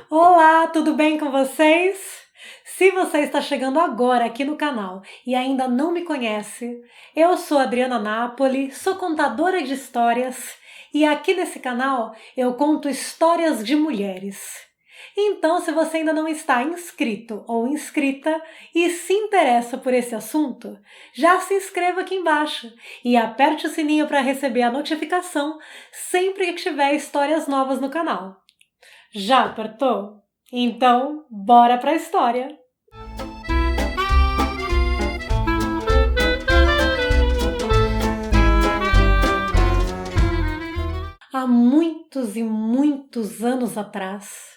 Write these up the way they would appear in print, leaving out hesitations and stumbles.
Olá, tudo bem com vocês? Se você está chegando agora aqui no canal e ainda não me conhece, eu sou Adriana Napoli, sou contadora de histórias e aqui nesse canal eu conto histórias de mulheres. Então, se você ainda não está inscrito ou inscrita e se interessa por esse assunto, já se inscreva aqui embaixo e aperte o sininho para receber a notificação sempre que tiver histórias novas no canal. Já apertou? Então, bora pra história! Há muitos e muitos anos atrás,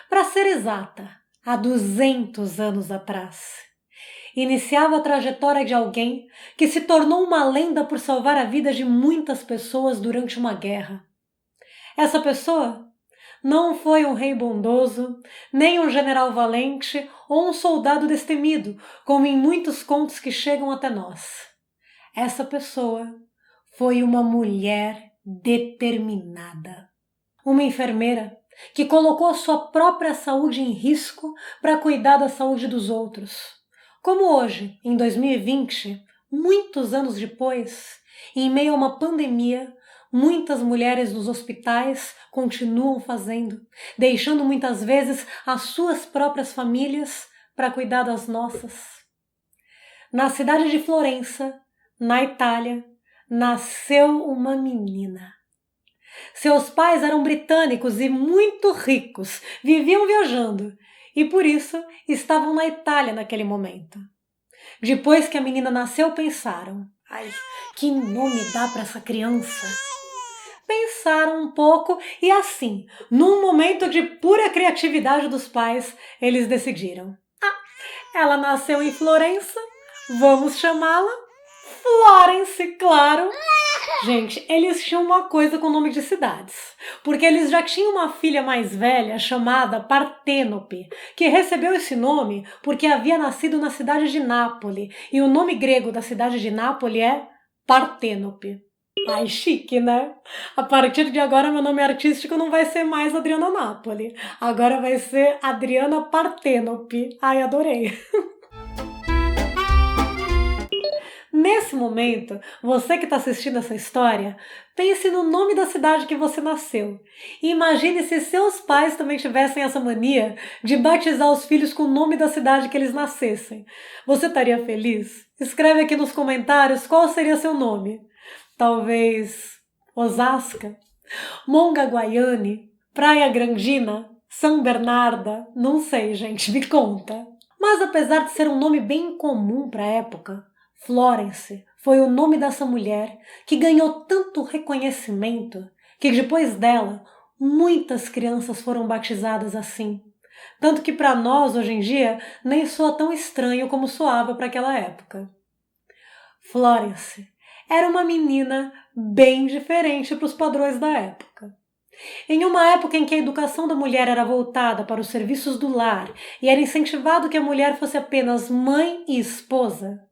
para ser exata, há 200 anos atrás, iniciava a trajetória de alguém que se tornou uma lenda por salvar a vida de muitas pessoas durante uma guerra. Essa pessoa não foi um rei bondoso, nem um general valente ou um soldado destemido, como em muitos contos que chegam até nós. Essa pessoa foi uma mulher determinada. Uma enfermeira que colocou a sua própria saúde em risco para cuidar da saúde dos outros. Como hoje, em 2020, muitos anos depois, em meio a uma pandemia, muitas mulheres nos hospitais continuam fazendo, deixando muitas vezes as suas próprias famílias para cuidar das nossas. Na cidade de Florença, na Itália, nasceu uma menina. Seus pais eram britânicos e muito ricos, viviam viajando e por isso estavam na Itália naquele momento. Depois que a menina nasceu, pensaram: ai, que nome dá para essa criança? Pensaram um pouco e assim, num momento de pura criatividade dos pais, eles decidiram: ela nasceu em Florença, vamos chamá-la Florence, claro! Gente, eles tinham uma coisa com o nome de cidades, porque eles já tinham uma filha mais velha chamada Partênope, que recebeu esse nome porque havia nascido na cidade de Nápoles, e o nome grego da cidade de Nápoles é Partênope. Ai, chique, né? A partir de agora, meu nome artístico não vai ser mais Adriana Napoli, agora vai ser Adriana Partênope. Ai, adorei! Nesse momento, você que está assistindo essa história, pense no nome da cidade que você nasceu. E imagine se seus pais também tivessem essa mania de batizar os filhos com o nome da cidade que eles nascessem. Você estaria feliz? Escreve aqui nos comentários qual seria seu nome. Talvez Osasca, Mongaguaiane, Praia Grandina, São Bernarda, não sei, gente, me conta. Mas apesar de ser um nome bem comum para a época, Florence foi o nome dessa mulher que ganhou tanto reconhecimento que depois dela muitas crianças foram batizadas assim. Tanto que para nós hoje em dia nem soa tão estranho como soava para aquela época. Florence era uma menina bem diferente para os padrões da época. Em uma época em que a educação da mulher era voltada para os serviços do lar e era incentivado que a mulher fosse apenas mãe e esposa,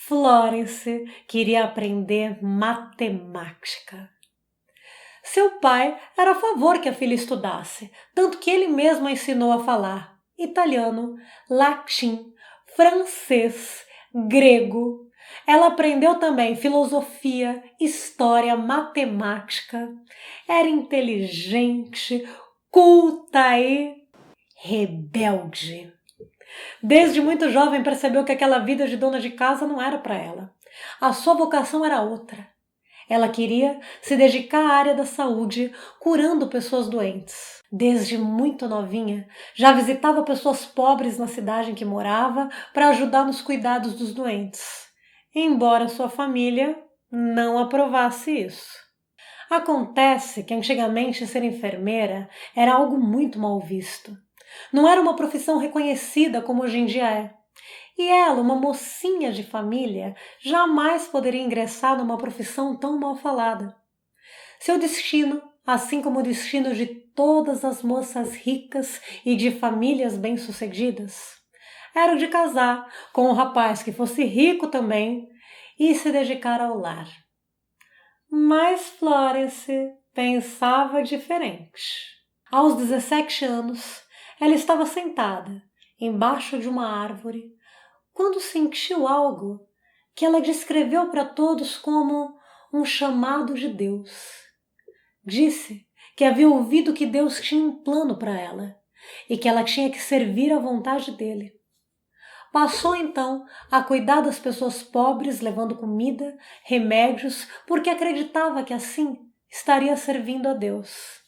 Florence queria aprender matemática. Seu pai era a favor que a filha estudasse, tanto que ele mesmo a ensinou a falar italiano, latim, francês, grego. Ela aprendeu também filosofia, história, matemática. Era inteligente, culta e rebelde. Desde muito jovem percebeu que aquela vida de dona de casa não era para ela. A sua vocação era outra. Ela queria se dedicar à área da saúde, curando pessoas doentes. Desde muito novinha, já visitava pessoas pobres na cidade em que morava para ajudar nos cuidados dos doentes, embora sua família não aprovasse isso. Acontece que antigamente ser enfermeira era algo muito mal visto. Não era uma profissão reconhecida como hoje em dia é. E ela, uma mocinha de família, jamais poderia ingressar numa profissão tão mal falada. Seu destino, assim como o destino de todas as moças ricas e de famílias bem-sucedidas, era o de casar com um rapaz que fosse rico também e se dedicar ao lar. Mas Florence pensava diferente. Aos 17 anos, Ela estava sentada, embaixo de uma árvore, quando sentiu algo que ela descreveu para todos como um chamado de Deus. Disse que havia ouvido que Deus tinha um plano para ela e que ela tinha que servir à vontade dele. Passou então a cuidar das pessoas pobres, levando comida, remédios, porque acreditava que assim estaria servindo a Deus.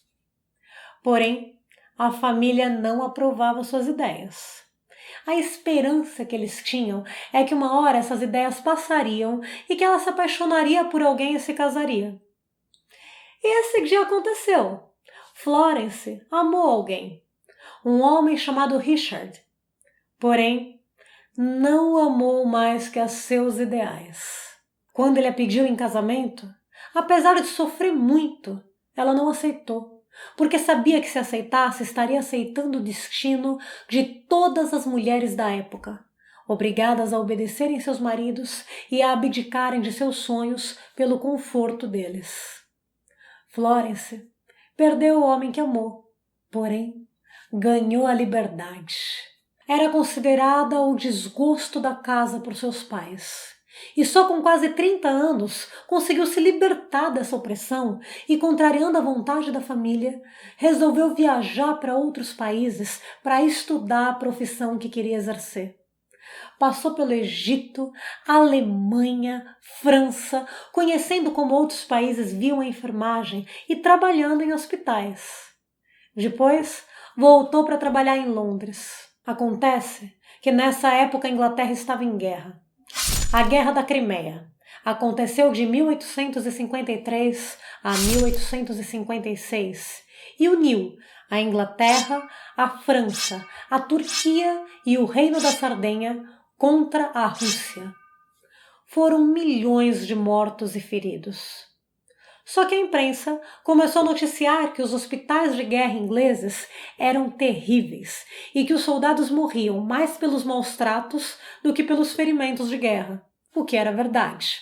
Porém, a família não aprovava suas ideias. A esperança que eles tinham é que uma hora essas ideias passariam e que ela se apaixonaria por alguém e se casaria. E esse dia aconteceu. Florence amou alguém, um homem chamado Richard. Porém, não o amou mais que a seus ideais. Quando ele a pediu em casamento, apesar de sofrer muito, ela não aceitou, porque sabia que se aceitasse estaria aceitando o destino de todas as mulheres da época, obrigadas a obedecerem seus maridos e a abdicarem de seus sonhos pelo conforto deles. Florence perdeu o homem que amou, porém ganhou a liberdade. Era considerada o desgosto da casa por seus pais. E só com quase 30 anos conseguiu se libertar dessa opressão e, contrariando a vontade da família, resolveu viajar para outros países para estudar a profissão que queria exercer. Passou pelo Egito, Alemanha, França, conhecendo como outros países viam a enfermagem e trabalhando em hospitais. Depois, voltou para trabalhar em Londres. Acontece que nessa época a Inglaterra estava em guerra. A Guerra da Crimeia aconteceu de 1853 a 1856 e uniu a Inglaterra, a França, a Turquia e o Reino da Sardenha contra a Rússia. Foram milhões de mortos e feridos. Só que a imprensa começou a noticiar que os hospitais de guerra ingleses eram terríveis e que os soldados morriam mais pelos maus tratos do que pelos ferimentos de guerra, o que era verdade.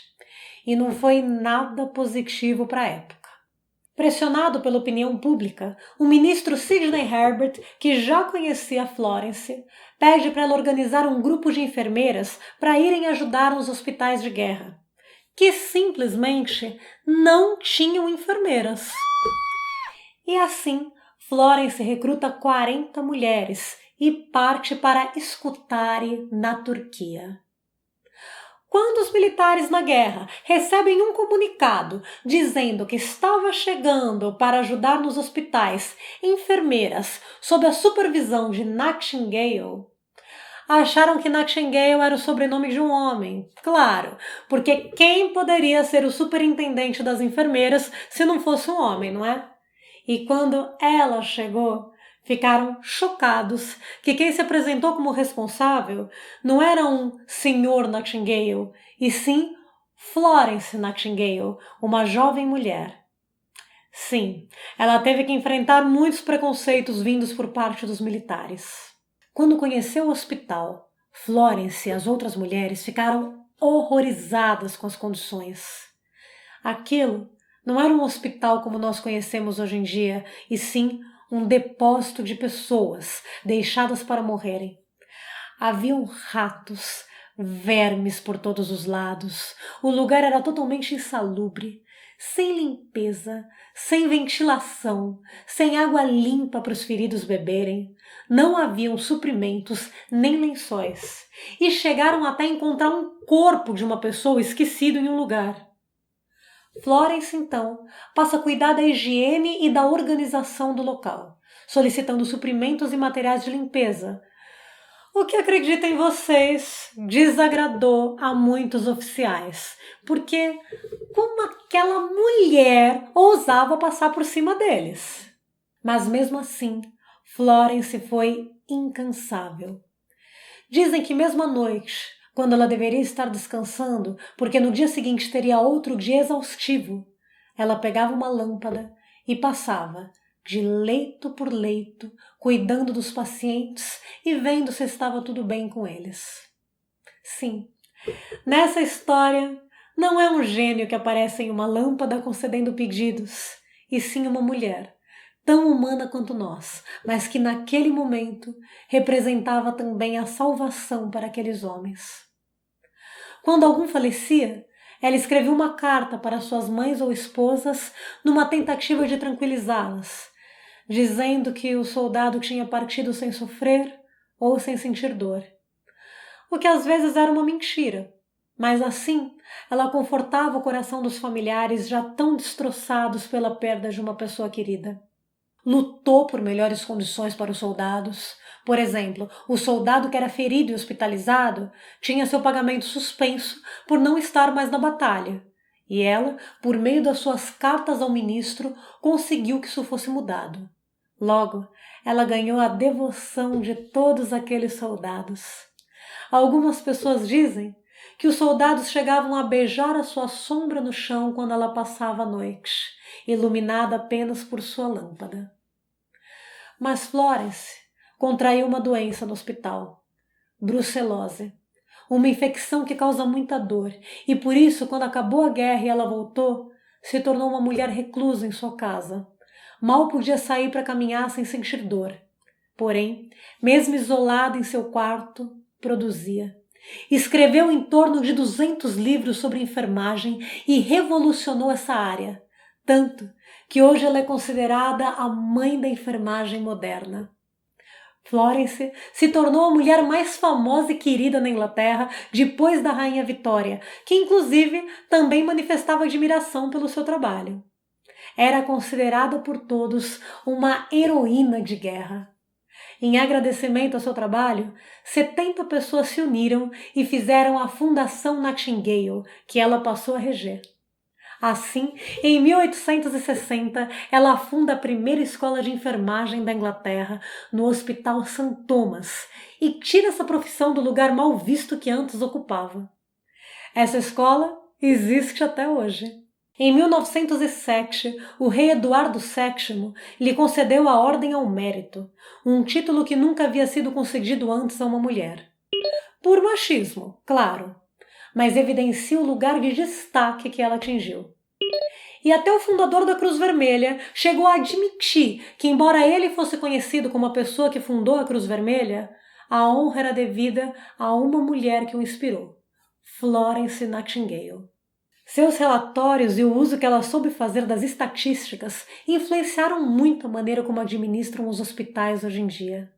E não foi nada positivo para a época. Pressionado pela opinião pública, o ministro Sidney Herbert, que já conhecia Florence, pede para ela organizar um grupo de enfermeiras para irem ajudar nos hospitais de guerra, que simplesmente não tinham enfermeiras. E assim, Florence recruta 40 mulheres e parte para Scutari, na Turquia. Quando os militares na guerra recebem um comunicado dizendo que estava chegando para ajudar nos hospitais enfermeiras sob a supervisão de Nightingale, acharam que Nightingale era o sobrenome de um homem. Claro, porque quem poderia ser o superintendente das enfermeiras se não fosse um homem, não é? E quando ela chegou, ficaram chocados que quem se apresentou como responsável não era um Sr. Nightingale, e sim Florence Nightingale, uma jovem mulher. Sim, ela teve que enfrentar muitos preconceitos vindos por parte dos militares. Quando conheceu o hospital, Florence e as outras mulheres ficaram horrorizadas com as condições. Aquilo não era um hospital como nós conhecemos hoje em dia, e sim um depósito de pessoas deixadas para morrerem. Haviam ratos, vermes por todos os lados. O lugar era totalmente insalubre, sem limpeza, sem ventilação, sem água limpa para os feridos beberem. Não haviam suprimentos nem lençóis, e chegaram até a encontrar um corpo de uma pessoa esquecido em um lugar. Florence, então, passa a cuidar da higiene e da organização do local, solicitando suprimentos e materiais de limpeza. O que, acreditem vocês, desagradou a muitos oficiais, porque como aquela mulher ousava passar por cima deles. Mas mesmo assim, Florence foi incansável. Dizem que mesmo à noite, quando ela deveria estar descansando, porque no dia seguinte teria outro dia exaustivo, ela pegava uma lâmpada e passava de leito por leito, cuidando dos pacientes e vendo se estava tudo bem com eles. Sim, nessa história não é um gênio que aparece em uma lâmpada concedendo pedidos, e sim uma mulher, tão humana quanto nós, mas que naquele momento representava também a salvação para aqueles homens. Quando algum falecia, ela escrevia uma carta para suas mães ou esposas numa tentativa de tranquilizá-las, dizendo que o soldado tinha partido sem sofrer ou sem sentir dor. O que às vezes era uma mentira, mas assim ela confortava o coração dos familiares já tão destroçados pela perda de uma pessoa querida. Lutou por melhores condições para os soldados. Por exemplo, o soldado que era ferido e hospitalizado tinha seu pagamento suspenso por não estar mais na batalha. E ela, por meio das suas cartas ao ministro, conseguiu que isso fosse mudado. Logo, ela ganhou a devoção de todos aqueles soldados. Algumas pessoas dizem que os soldados chegavam a beijar a sua sombra no chão quando ela passava a noite, iluminada apenas por sua lâmpada. Mas Florence contraiu uma doença no hospital, brucelose, uma infecção que causa muita dor, e por isso, quando acabou a guerra e ela voltou, se tornou uma mulher reclusa em sua casa. Mal podia sair para caminhar sem sentir dor. Porém, mesmo isolada em seu quarto, produzia. Escreveu em torno de 200 livros sobre enfermagem e revolucionou essa área, tanto que hoje ela é considerada a mãe da enfermagem moderna. Florence se tornou a mulher mais famosa e querida na Inglaterra depois da Rainha Vitória, que inclusive também manifestava admiração pelo seu trabalho. Era considerada por todos uma heroína de guerra. Em agradecimento ao seu trabalho, 70 pessoas se uniram e fizeram a Fundação Nightingale, que ela passou a reger. Assim, em 1860, ela funda a primeira escola de enfermagem da Inglaterra, no Hospital St. Thomas, e tira essa profissão do lugar mal visto que antes ocupava. Essa escola existe até hoje. Em 1907, o rei Eduardo VII lhe concedeu a Ordem ao Mérito, um título que nunca havia sido concedido antes a uma mulher. Por machismo, claro, mas evidencia o lugar de destaque que ela atingiu. E até o fundador da Cruz Vermelha chegou a admitir que, embora ele fosse conhecido como a pessoa que fundou a Cruz Vermelha, a honra era devida a uma mulher que o inspirou, Florence Nightingale. Seus relatórios e o uso que ela soube fazer das estatísticas influenciaram muito a maneira como administram os hospitais hoje em dia.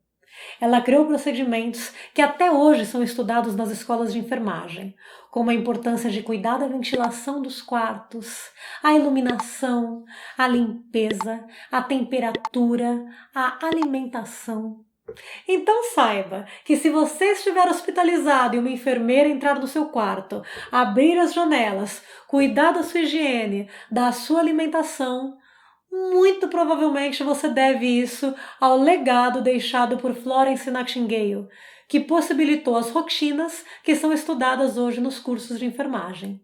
Ela criou procedimentos que até hoje são estudados nas escolas de enfermagem, como a importância de cuidar da ventilação dos quartos, a iluminação, a limpeza, a temperatura, a alimentação. Então saiba que se você estiver hospitalizado e uma enfermeira entrar no seu quarto, abrir as janelas, cuidar da sua higiene, da sua alimentação, muito provavelmente você deve isso ao legado deixado por Florence Nightingale, que possibilitou as rotinas que são estudadas hoje nos cursos de enfermagem.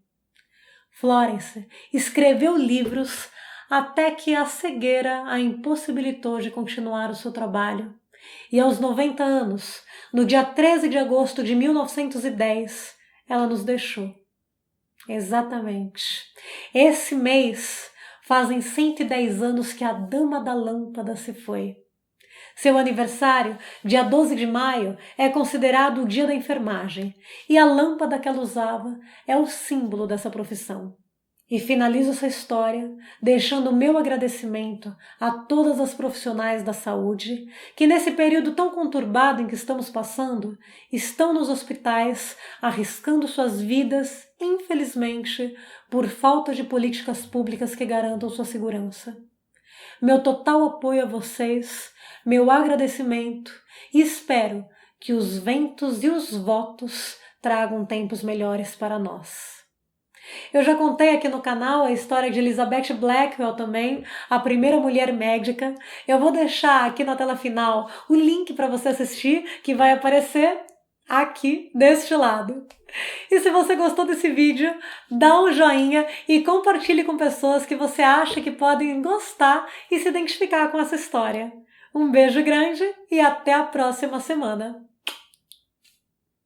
Florence escreveu livros até que a cegueira a impossibilitou de continuar o seu trabalho. E aos 90 anos, no dia 13 de agosto de 1910, ela nos deixou. Exatamente. Esse mês fazem 110 anos que a Dama da Lâmpada se foi. Seu aniversário, dia 12 de maio, é considerado o dia da enfermagem, e a lâmpada que ela usava é o símbolo dessa profissão. E finalizo essa história deixando o meu agradecimento a todas as profissionais da saúde que, nesse período tão conturbado em que estamos passando, estão nos hospitais arriscando suas vidas, infelizmente, por falta de políticas públicas que garantam sua segurança. Meu total apoio a vocês, meu agradecimento e espero que os ventos e os votos tragam tempos melhores para nós. Eu já contei aqui no canal a história de Elizabeth Blackwell também, a primeira mulher médica. Eu vou deixar aqui na tela final o link para você assistir, que vai aparecer aqui deste lado. E se você gostou desse vídeo, dá um joinha e compartilhe com pessoas que você acha que podem gostar e se identificar com essa história. Um beijo grande e até a próxima semana!